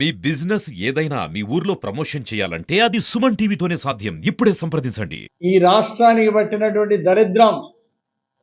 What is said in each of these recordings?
మీ business ఏదైనా మీ ఊర్లో promotion చేయాలంటే అది సుమన్ టీవీతోనే సాధ్యం. ఇప్పుడే సంప్రదించండి. ఈ రాష్ట్రానికి పట్టినటువంటి దరిద్రం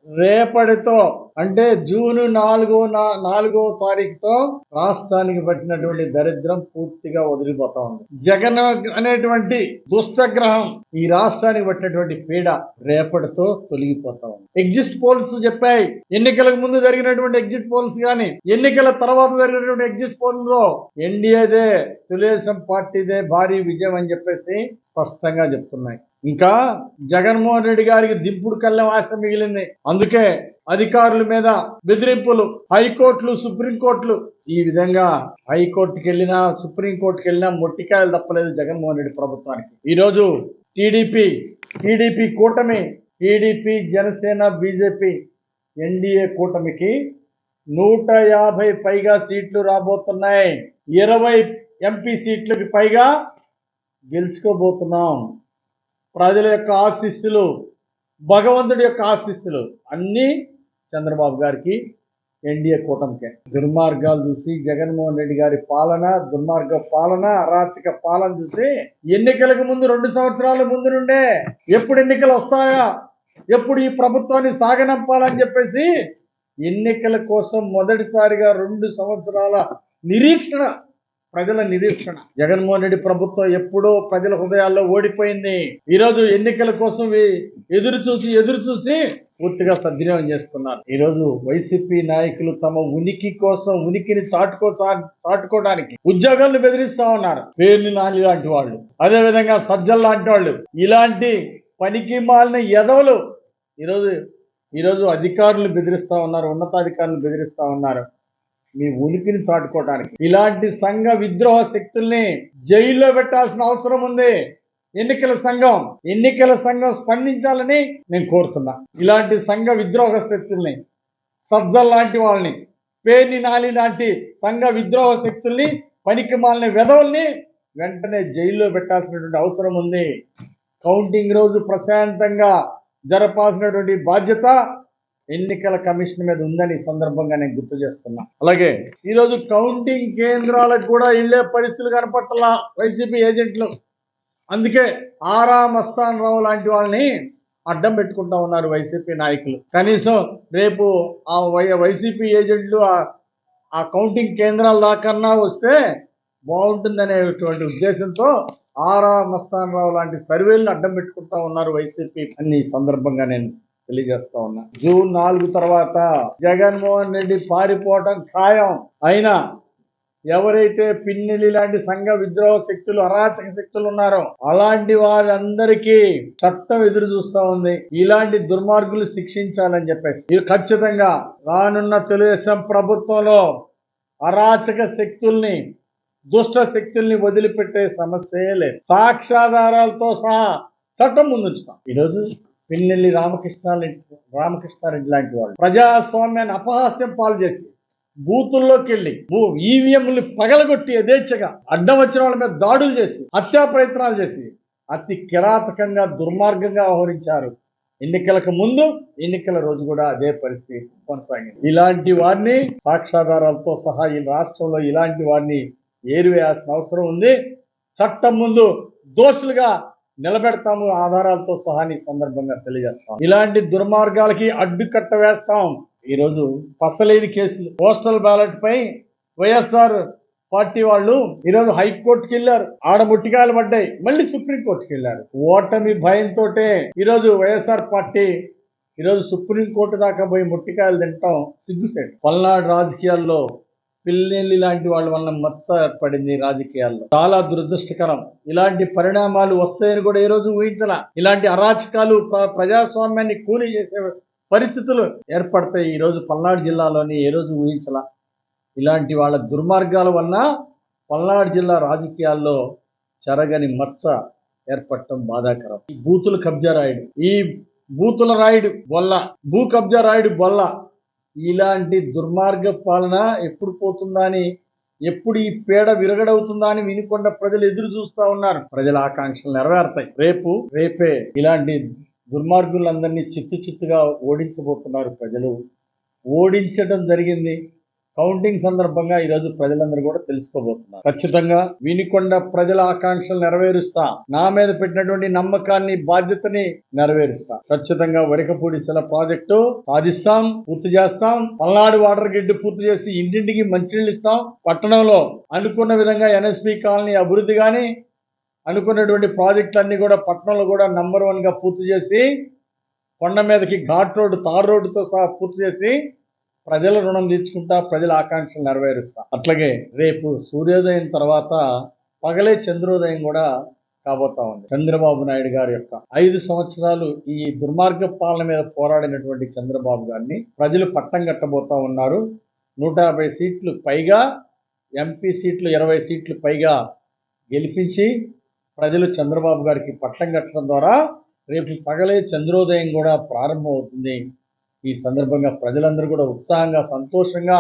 రేపటితో అంటే జూన్ 4వ తారీఖుతో రాష్ట్రానికి పట్టినటువంటి దరిద్రం పూర్తిగా వదిలిపోతా ఉంది. జగన్ అనేటువంటి దుష్టగ్రహం ఈ రాష్ట్రానికి పట్టినటువంటి పీడ రేపటితో తొలగిపోతా ఉంది. ఎగ్జిట్ పోల్స్ చెప్పాయి. ఎన్నికలకు ముందు జరిగినటువంటి ఎగ్జిట్ పోల్స్ గాని ఎన్నికల తర్వాత జరిగినటువంటి ఎగ్జిట్ పోల్స్ లో ఎన్డీఏదే తెలుగుదేశం పార్టీదే భారీ విజయం అని చెప్పేసి స్పష్టంగా చెప్తున్నాయి. ఇంకా జగన్మోహన్ రెడ్డి గారికి దింపుడు కళ్ళెం ఆశ మిగిలింది. అందుకే అధికారుల మీద బెదిరింపులు, హైకోర్టులు, సుప్రీంకోర్టులు, ఈ విధంగా హైకోర్టుకి వెళ్ళినా సుప్రీంకోర్టుకి వెళ్ళినా మొట్టికాయలు తప్పలేదు జగన్మోహన్ రెడ్డి ప్రభుత్వానికి. ఈరోజు టీడీపీ కూటమి, టీడీపీ, జనసేన, బీజేపీ ఎన్డీఏ కూటమికి 150 పైగా సీట్లు రాబోతున్నాయి. 20 ఎంపీ సీట్లకు పైగా గెలుచుకోబోతున్నాం. ప్రజల యొక్క ఆశీస్సులు, భగవంతుడి యొక్క ఆశీస్సులు అన్నీ చంద్రబాబు గారికి, ఎన్డీఏ కూటమికే. దుర్మార్గాలు చూసి జగన్మోహన్ రెడ్డి గారి పాలన, దుర్మార్గ పాలన, అరాచక పాలన చూసి ఎన్నికలకు ముందు 2 సంవత్సరాల ముందు నుండే ఎప్పుడు ఎన్నికలు వస్తాయా, ఎప్పుడు ఈ ప్రభుత్వాన్ని సాగనంపాలని చెప్పేసి ఎన్నికల కోసం మొదటిసారిగా 2 సంవత్సరాల నిరీక్షణ, ప్రజల నిరీక్షణ. జగన్మోహన్ రెడ్డి ప్రభుత్వం ఎప్పుడో ప్రజల హృదయాల్లో ఓడిపోయింది. ఈరోజు ఎన్నికల కోసం ఎదురు చూసి పూర్తిగా సద్వినియోగం చేసుకున్నారు. ఈరోజు వైసీపీ నాయకులు తమ ఉనికి కోసం, ఉనికిని చాటుకోవడానికి ఉద్యోగాలను బెదిరిస్తా ఉన్నారు. పేర్ని నాని లాంటి వాళ్ళు, అదేవిధంగా సజ్జల్ లాంటి వాళ్ళు, ఇలాంటి పనికి మాలిన ఎదవలు ఈరోజు అధికారులు బెదిరిస్తా ఉన్నారు, ఉన్నతాధికారులు బెదిరిస్తా ఉన్నారు మీ ఉనికిని చాటుకోవడానికి. ఇలాంటి సంఘ విద్రోహ శక్తుల్ని జైల్లో పెట్టాల్సిన అవసరం ఉంది. ఎన్నికల సంఘం స్పందించాలని నేను కోరుతున్నా. ఇలాంటి సంఘ విద్రోహ శక్తుల్ని, సజ్జల్ లాంటి వాళ్ళని, పేర్ని నాని లాంటి సంఘ విద్రోహ శక్తుల్ని, పనికి మాలిన వెధవుల్ని వెంటనే జైల్లో పెట్టాల్సినటువంటి అవసరం ఉంది. కౌంటింగ్ రోజు ప్రశాంతంగా జరపాల్సినటువంటి బాధ్యత ఎన్నికల కమిషన్ మీద ఉందని సందర్భంగా నేను గుర్తు చేస్తున్నా. అలాగే ఈరోజు కౌంటింగ్ కేంద్రాలకు కూడా వెళ్లే పరిస్థితులు కనపట్టాల వైసీపీ ఏజెంట్లు. అందుకే ఆరా మస్తాన్ రావు లాంటి వాళ్ళని అడ్డం పెట్టుకుంటా ఉన్నారు వైసీపీ నాయకులు. కనీసం రేపు ఆ వైసీపీ ఏజెంట్లు ఆ కౌంటింగ్ కేంద్రాల దాకన్నా వస్తే బాగుంటుందనేటువంటి ఉద్దేశంతో ఆరా మస్తాన్ రావు లాంటి సర్వేలను అడ్డం పెట్టుకుంటా ఉన్నారు వైసీపీ అన్ని సందర్భంగా నేను తెలియజేస్తా ఉన్నా. జూన్ 4 తర్వాత జగన్మోహన్ రెడ్డి పారిపోవటం ఖాయం. అయినా ఎవరైతే పిన్నెల్లి లాంటి సంఘ విద్రోహ శక్తులు, అరాచక శక్తులు ఉన్నారో అలాంటి వారందరికీ చట్టం ఎదురు చూస్తా ఉంది. ఇలాంటి దుర్మార్గులు శిక్షించాలని చెప్పేసి ఖచ్చితంగా రానున్న తెలుగుదేశం ప్రభుత్వంలో అరాచక శక్తుల్ని, దుష్ట శక్తుల్ని వదిలిపెట్టే సమస్యే లేదు. సాక్ష్యాధారాలతో సహా చట్టం ముందుంచుతాం. ఈరోజు పిన్నెల్లి రామకృష్ణారెడ్డి లాంటి వాళ్ళు ప్రజాస్వామ్యాన్ని అపహాస్యం పాలు చేసి బూతుల్లోకి వెళ్ళి ఈవీఎంలు పగలగొట్టి యథేచ్ఛగా అడ్డం వచ్చిన వాళ్ళ మీద దాడులు చేసి, హత్యా ప్రయత్నాలు చేసి అతి కిరాతకంగా, దుర్మార్గంగా వ్యవహరించారు. ఎన్నికలకు ముందు, ఎన్నికల రోజు కూడా అదే పరిస్థితి కొనసాగింది. ఇలాంటి వారిని సాక్ష్యాధారాలతో సహా ఈ రాష్ట్రంలో ఇలాంటి వారిని ఏరివేయాల్సిన అవసరం ఉంది. చట్టం ముందు దోషులుగా నిలబెడతాము, ఆధారాలతో సహా ఈ సందర్భంగా తెలియజేస్తాం. ఇలాంటి దుర్మార్గాలకి అడ్డుకట్ట వేస్తాం. ఈరోజు పసలేని కేసులు, పోస్టల్ బ్యాలెట్ పై వైఎస్ఆర్ పార్టీ వాళ్ళు ఈరోజు హైకోర్టుకి వెళ్ళారు. ఆడ ముట్టికాయలు పడ్డాయి, మళ్ళీ సుప్రీంకోర్టుకి వెళ్ళారు. ఓటమి భయంతో ఈరోజు వైఎస్ఆర్ పార్టీ ఈరోజు సుప్రీంకోర్టు దాకా పోయి ముట్టికాయలు తింటాం సిగ్గుసేటు. పల్నాడు రాజకీయాల్లో పిల్లెల్లి లాంటి వాళ్ళ వల్ల మచ్చ ఏర్పడింది. రాజకీయాల్లో చాలా దురదృష్టకరం. ఇలాంటి పరిణామాలు వస్తాయని కూడా ఈ రోజు ఊహించాల. ఇలాంటి అరాచకాలు, ప్రజాస్వామ్యాన్ని కూలీ చేసే పరిస్థితులు ఏర్పడతాయి ఈ రోజు పల్నాడు జిల్లాలోని ఏ రోజు ఊహించాల. ఇలాంటి వాళ్ళ దుర్మార్గాల వలన పల్నాడు జిల్లా రాజకీయాల్లో చెరగని మచ్చ ఏర్పడటం బాధాకరం. ఈ బూతుల కబ్జా రాయుడు, ఈ బూతుల రాయుడు బొల్ల, భూ కబ్జా రాయుడు బొల్ల, ఇలాంటి దుర్మార్గ పాలన ఎప్పుడు పోతుందా అని, ఎప్పుడు ఈ పేడ విరగడవుతుందా అని వినుకొండ ప్రజలు ఎదురు చూస్తా ఉన్నారు. ప్రజల ఆకాంక్షలు నెరవేరుతాయి. రేపే ఇలాంటి దుర్మార్గులందరినీ చిత్తుగా ఓడించబోతున్నారు ప్రజలు. ఓడించడం జరిగింది. కౌంటింగ్ సందర్భంగా ఈ రోజు ప్రజలందరూ కూడా తెలుసుకోబోతున్నారు. ఖచ్చితంగా వినికొండ ప్రజల ఆకాంక్షలు నెరవేరుస్తా, నా మీద పెట్టినటువంటి నమ్మకాన్ని బాధ్యతని నెరవేరుస్తా. ఖచ్చితంగా వరికపూడి శిల ప్రాజెక్టు సాధిస్తాం, పూర్తి చేస్తాం. పల్నాడు వాటర్ గ్రిడ్ పూర్తి చేసి ఇంటింటికి మంచినీళ్ళు ఇస్తాం. పట్టణంలో అనుకున్న విధంగా ఎన్ఎస్పి కాలనీ అభివృద్ధి గాని అనుకున్నటువంటి ప్రాజెక్టులన్నీ కూడా పట్టణంలో కూడా నంబర్ 1 గా పూర్తి చేసి కొండ మీదకి ఘాట్ రోడ్డు తార్ రోడ్డుతో సహా పూర్తి చేసి ప్రజల రుణం తీర్చుకుంటా, ప్రజల ఆకాంక్షలు నెరవేరుస్తా. అట్లాగే రేపు సూర్యోదయం తర్వాత పగలే చంద్రోదయం కూడా కాబోతా ఉంది. చంద్రబాబు నాయుడు గారి యొక్క 5 సంవత్సరాలు ఈ దుర్మార్గ పాలన మీద పోరాడినటువంటి చంద్రబాబు గారిని ప్రజలు పట్టం కట్టబోతా ఉన్నారు. 150 సీట్లు పైగా, ఎంపీ సీట్లు 20 సీట్లు పైగా గెలిపించి ప్రజలు చంద్రబాబు గారికి పట్టం కట్టడం ద్వారా రేపు పగలే చంద్రోదయం కూడా ప్రారంభం అవుతుంది. ఈ సందర్భంగా ప్రజలందరూ కూడా ఉత్సాహంగా, సంతోషంగా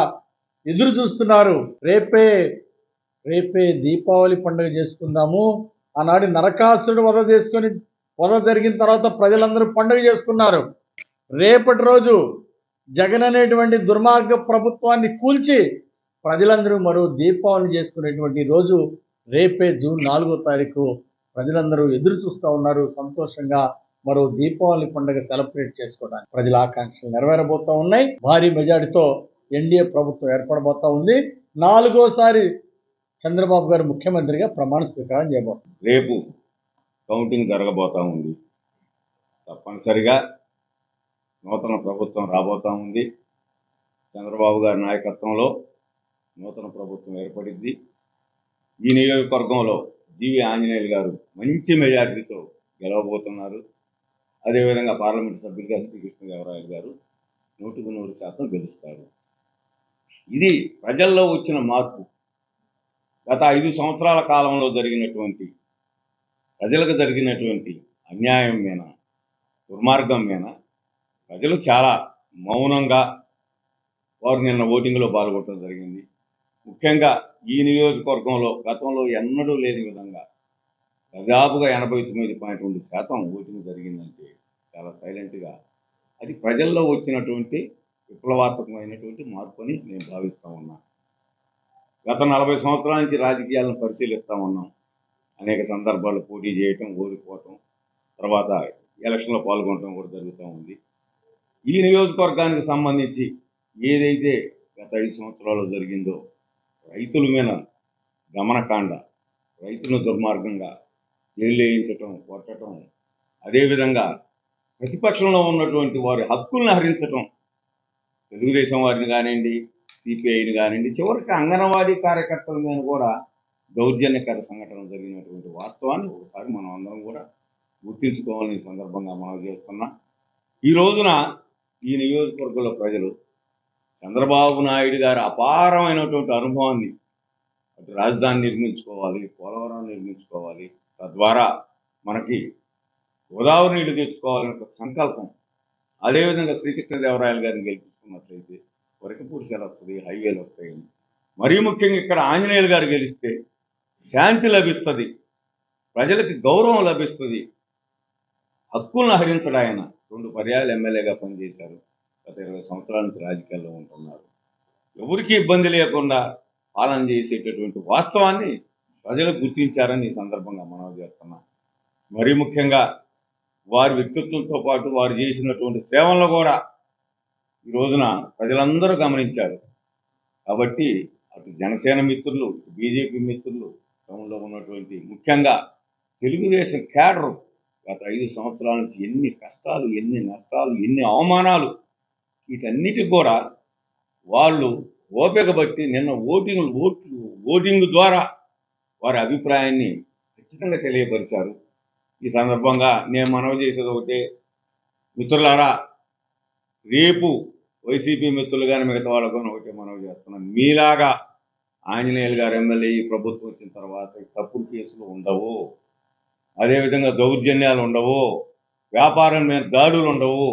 ఎదురు చూస్తున్నారు. రేపే దీపావళి పండుగ చేసుకుందాము. ఆనాడు నరకాసురుడు వధ జరిగిన తర్వాత ప్రజలందరూ పండుగ చేసుకున్నారు. రేపటి రోజు జగన్ అనేటువంటి దుర్మార్గ ప్రభుత్వాన్ని కూల్చి ప్రజలందరూ మరో దీపావళి చేసుకునేటువంటి రోజు రేపే జూన్ 4వ తారీఖు ప్రజలందరూ ఎదురు చూస్తూ ఉన్నారు. సంతోషంగా మరో దీపావళి పండుగ సెలబ్రేట్ చేసుకోవడానికి ప్రజల ఆకాంక్షలు నెరవేరబోతా ఉన్నాయి. భారీ మెజారిటీతో ఎన్డీఏ ప్రభుత్వం ఏర్పడబోతా ఉంది. 4వసారి చంద్రబాబు గారు ముఖ్యమంత్రిగా ప్రమాణ స్వీకారం చేయబోతున్నారు. రేపు కౌంటింగ్ జరగబోతా ఉంది. తప్పనిసరిగా నూతన ప్రభుత్వం రాబోతా ఉంది. చంద్రబాబు గారి నాయకత్వంలో నూతన ప్రభుత్వం ఏర్పడింది. ఈ నియోజకవర్గంలో జీవి ఆంజనేయులు గారు మంచి మెజారిటీతో గెలవబోతున్నారు. అదేవిధంగా పార్లమెంటు సభ్యులుగా శ్రీకృష్ణదేవరాయలు గారు 100% గెలుస్తారు. ఇది ప్రజల్లో వచ్చిన మార్పు. గత 5 సంవత్సరాల కాలంలో జరిగినటువంటి ప్రజలకు జరిగినటువంటి అన్యాయం మీద, దుర్మార్గం మీద ప్రజలు చాలా మౌనంగా వారు నిన్న ఓటింగ్లో పాల్గొనడం జరిగింది. ముఖ్యంగా ఈ నియోజకవర్గంలో గతంలో ఎన్నడూ లేని విధంగా దాదాపుగా 89.2% ఓటింగ్ జరిగిందంటే చాలా సైలెంట్గా అది ప్రజల్లో వచ్చినటువంటి విప్లవాత్మకమైనటువంటి మార్పు అని నేను భావిస్తూ ఉన్నా. గత 40 సంవత్సరాల నుంచి రాజకీయాలను పరిశీలిస్తూ ఉన్నాం. అనేక సందర్భాల్లో పోటీ చేయటం, ఓడిపోవటం, తర్వాత ఎలక్షన్లో పాల్గొనడం కూడా జరుగుతూ ఉంది. ఈ నియోజకవర్గానికి సంబంధించి ఏదైతే గత 5 సంవత్సరాల్లో జరిగిందో రైతుల మీద దమనకాండ, రైతులను దుర్మార్గంగా జైలు వేయించటం, కొట్టడం, అదేవిధంగా ప్రతిపక్షంలో ఉన్నటువంటి వారి హక్కులను హరించటం, తెలుగుదేశం వారిని కానివ్వండి, సిపిఐని కానివ్వండి, చివరికి అంగన్వాడీ కార్యకర్తల మీద కూడా దౌర్జన్యకర సంఘటనలు జరిగినటువంటి వాస్తవాన్ని ఒకసారి మనం అందరం కూడా గుర్తించుకోవాలని సందర్భంగా మనం చేస్తున్నాం. ఈ రోజున ఈ నియోజకవర్గంలో ప్రజలు చంద్రబాబు నాయుడు గారి అపారమైనటువంటి అనుభవాన్ని, అటు రాజధాని నిర్మించుకోవాలి, పోలవరం నిర్మించుకోవాలి, తద్వారా మనకి గోదావరి నీళ్లు తెచ్చుకోవాలనే ఒక సంకల్పం, అదేవిధంగా శ్రీకృష్ణదేవరాయలు గారిని గెలిపించుకున్నట్లయితే వరకపూడి శిల వస్తుంది, హైవేలు వస్తాయని, మరీ ముఖ్యంగా ఇక్కడ ఆంజనేయులు గారు గెలిస్తే శాంతి లభిస్తుంది, ప్రజలకి గౌరవం లభిస్తుంది. హక్కులను హరించడం ఆయన 2 పర్యాయాలు ఎమ్మెల్యేగా పనిచేశారు. గత 20 సంవత్సరాల నుంచి రాజకీయాల్లో ఉంటున్నారు. ఎవరికి ఇబ్బంది లేకుండా పాలన చేసేటటువంటి వాస్తవాన్ని ప్రజలు గుర్తించారని ఈ సందర్భంగా మనం చేస్తున్నాం. మరీ ముఖ్యంగా వారి వ్యక్తిత్వంతో పాటు వారు చేసినటువంటి సేవలను కూడా ఈ రోజున ప్రజలందరూ గమనించారు. కాబట్టి అటు జనసేన మిత్రులు, బీజేపీ మిత్రులు, టౌన్లో ఉన్నటువంటి ముఖ్యంగా తెలుగుదేశం క్యాడరు గత 5 సంవత్సరాల నుంచి ఎన్ని కష్టాలు, ఎన్ని నష్టాలు, ఎన్ని అవమానాలు, వీటన్నిటికి కూడా వాళ్ళు ఓపిక బట్టి నిన్న ఓటింగ్ ద్వారా వారి అభిప్రాయాన్ని ఖచ్చితంగా తెలియపరిచారు. ఈ సందర్భంగా నేను మనవి చేసేది ఒకటే, మిత్రులారా, రేపు వైసీపీ మిత్రులు కానీ మిగతా వాళ్ళకు ఒకటే మనవి చేస్తున్నాను. మీలాగా ఆంజనేయులు గారు ఎమ్మెల్యే ఈ ప్రభుత్వం వచ్చిన తర్వాత తప్పుడు కేసులు ఉండవు, అదేవిధంగా దౌర్జన్యాలు ఉండవు, వ్యాపారం మీద దాడులు ఉండవు.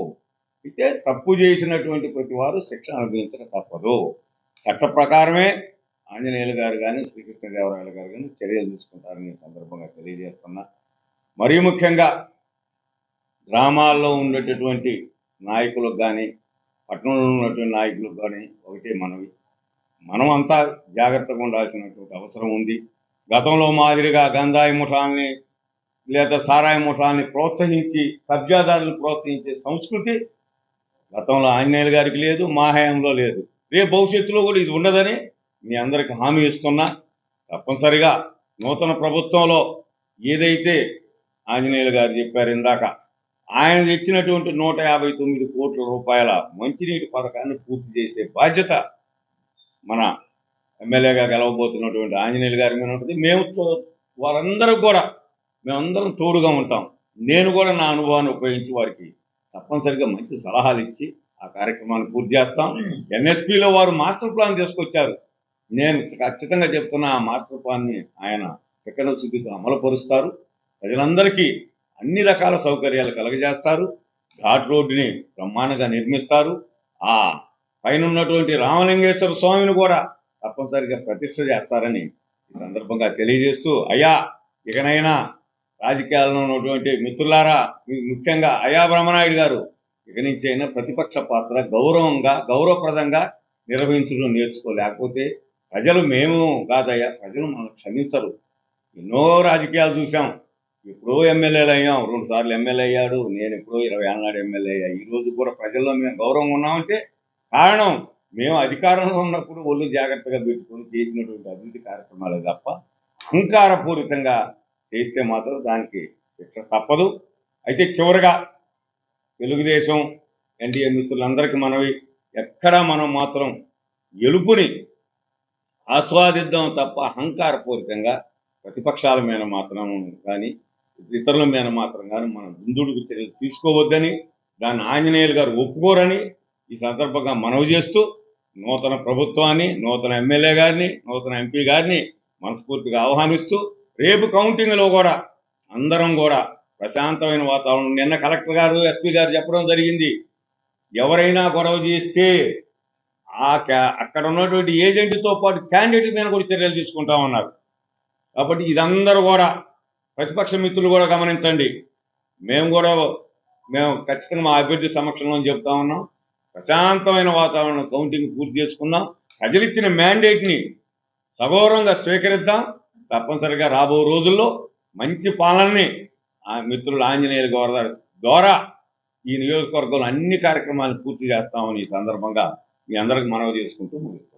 అయితే తప్పు చేసినటువంటి ప్రతి వారు శిక్ష అనుభవించక తప్పదు. చట్ట ప్రకారమే ఆంజనేయులు గారు కానీ శ్రీకృష్ణదేవరాయలు గారు కానీ చర్యలు తీసుకుంటారని ఈ సందర్భంగా తెలియజేస్తున్నా. మరీ ముఖ్యంగా గ్రామాల్లో ఉండేటటువంటి నాయకులకు కానీ పట్టణంలో ఉన్నటువంటి నాయకులకు కానీ ఒకటే మనవి, మనం అంతా జాగ్రత్తగా ఉండాల్సినటువంటి అవసరం ఉంది. గతంలో మాదిరిగా గంజాయి ముఠాల్ని లేదా సారాయి ముఠాల్ని ప్రోత్సహించి కబ్జాదారులను ప్రోత్సహించే సంస్కృతి గతంలో ఆంజనేయులు గారికి లేదు, మా హయాంలో లేదు. రేపు భవిష్యత్తులో కూడా ఇది ఉండదని మీ అందరికి హామీ ఇస్తున్నా. తప్పనిసరిగా నూతన ప్రభుత్వంలో ఏదైతే ఆంజనేయులు గారు చెప్పారు ఇందాక, ఆయన తెచ్చినటువంటి 159 కోట్ల రూపాయల మంచినీటి పథకాన్ని పూర్తి చేసే బాధ్యత మన ఎమ్మెల్యేగా గెలవబోతున్నటువంటి ఆంజనేయులు గారి మీద ఉంటుంది. వారందరూ కూడా మేమందరం తోడుగా ఉంటాం. నేను కూడా నా అనుభవాన్ని ఉపయోగించి వారికి తప్పనిసరిగా మంచి సలహాలు ఇచ్చి ఆ కార్యక్రమాన్ని పూర్తి చేస్తాం. ఎన్ఎస్పిలో వారు మాస్టర్ ప్లాన్ తీసుకొచ్చారు. నేను ఖచ్చితంగా చెప్తున్నా, ఆ మాస్టర్ ప్లాన్ని ఆయన చిక్కన శుద్ధితో అమలుపరుస్తారు. ప్రజలందరికీ అన్ని రకాల సౌకర్యాలు కలగజేస్తారు. ఘాట్ రోడ్డుని బ్రహ్మాండంగా నిర్మిస్తారు. ఆ పైన ఉన్నటువంటి రామలింగేశ్వర స్వామిని కూడా తప్పనిసరిగా ప్రతిష్ఠ చేస్తారని ఈ సందర్భంగా తెలియజేస్తూ, అయ్యా ఇకనైనా రాజకీయాల్లో ఉన్నటువంటి మిత్రులారా, ముఖ్యంగా అయ్యా బ్రహ్మనాయుడు గారు ఇక నుంచి అయినా ప్రతిపక్ష పాత్ర గౌరవప్రదంగా నిర్వహించడం నేర్చుకోలేకపోతే ప్రజలు మేము కాదయ్యా, ప్రజలు మనం క్షమించరు. ఎన్నో రాజకీయాలు చూసాం. ఎప్పుడో ఎమ్మెల్యేలు అయ్యాం, 2 సార్లు ఎమ్మెల్యే అయ్యాడు. నేను ఎప్పుడో 20 ఏళ్ళ నాడు ఎమ్మెల్యే అయ్యా. ఈ రోజు కూడా ప్రజల్లో మేము గౌరవంగా ఉన్నామంటే కారణం మేము అధికారంలో ఉన్నప్పుడు ఒళ్ళు జాగ్రత్తగా పెట్టుకొని చేసినటువంటి అభివృద్ధి కార్యక్రమాలే తప్ప అహంకారపూరితంగా చేస్తే మాత్రం దానికి శిక్ష తప్పదు. అయితే చివరిగా తెలుగుదేశం ఎన్డీఏ మిత్రులందరికీ మనవి, ఎక్కడా మనం మాత్రం గెలుపుని ఆస్వాదిద్దాం తప్ప అహంకారపూరితంగా ప్రతిపక్షాల మీద మాత్రం కానీ ఇతరుల మీద మాత్రం కానీ మనం ముందుడుకు చర్యలు తీసుకోవద్దని, దాన్ని ఆంజనేయులు గారు ఒప్పుకోరని ఈ సందర్భంగా మనవి చేస్తూ, నూతన ప్రభుత్వాన్ని, నూతన ఎమ్మెల్యే గారిని, నూతన ఎంపీ గారిని మనస్ఫూర్తిగా ఆహ్వానిస్తూ, రేపు కౌంటింగ్లో కూడా అందరం కూడా ప్రశాంతమైన వాతావరణం. నిన్న కలెక్టర్ గారు, ఎస్పీ గారు చెప్పడం జరిగింది, ఎవరైనా గొడవ చేస్తే అక్కడ ఉన్నటువంటి ఏజెంట్తో పాటు క్యాండిడేట్ మీద కూడా చర్యలు తీసుకుంటామన్నారు. కాబట్టి ఇదందరూ కూడా ప్రతిపక్ష మిత్రులు కూడా గమనించండి. మేము ఖచ్చితంగా మా అభ్యర్థి సమక్షంలో చెప్తా ఉన్నాం. ప్రశాంతమైన వాతావరణం కౌంటింగ్ పూర్తి చేసుకుందాం. ప్రజలిచ్చిన మ్యాండేట్ని సగౌరవంగా స్వీకరిద్దాం. తప్పనిసరిగా రాబో రోజుల్లో మంచి పాలనని ఆ మిత్రులు ఆంజనేయులు గారి ద్వారా ఈ నియోజకవర్గంలో అన్ని కార్యక్రమాలను పూర్తి చేస్తామని ఈ సందర్భంగా మీ అందరికి మనవి చేసుకుంటూ ముగిస్తాం.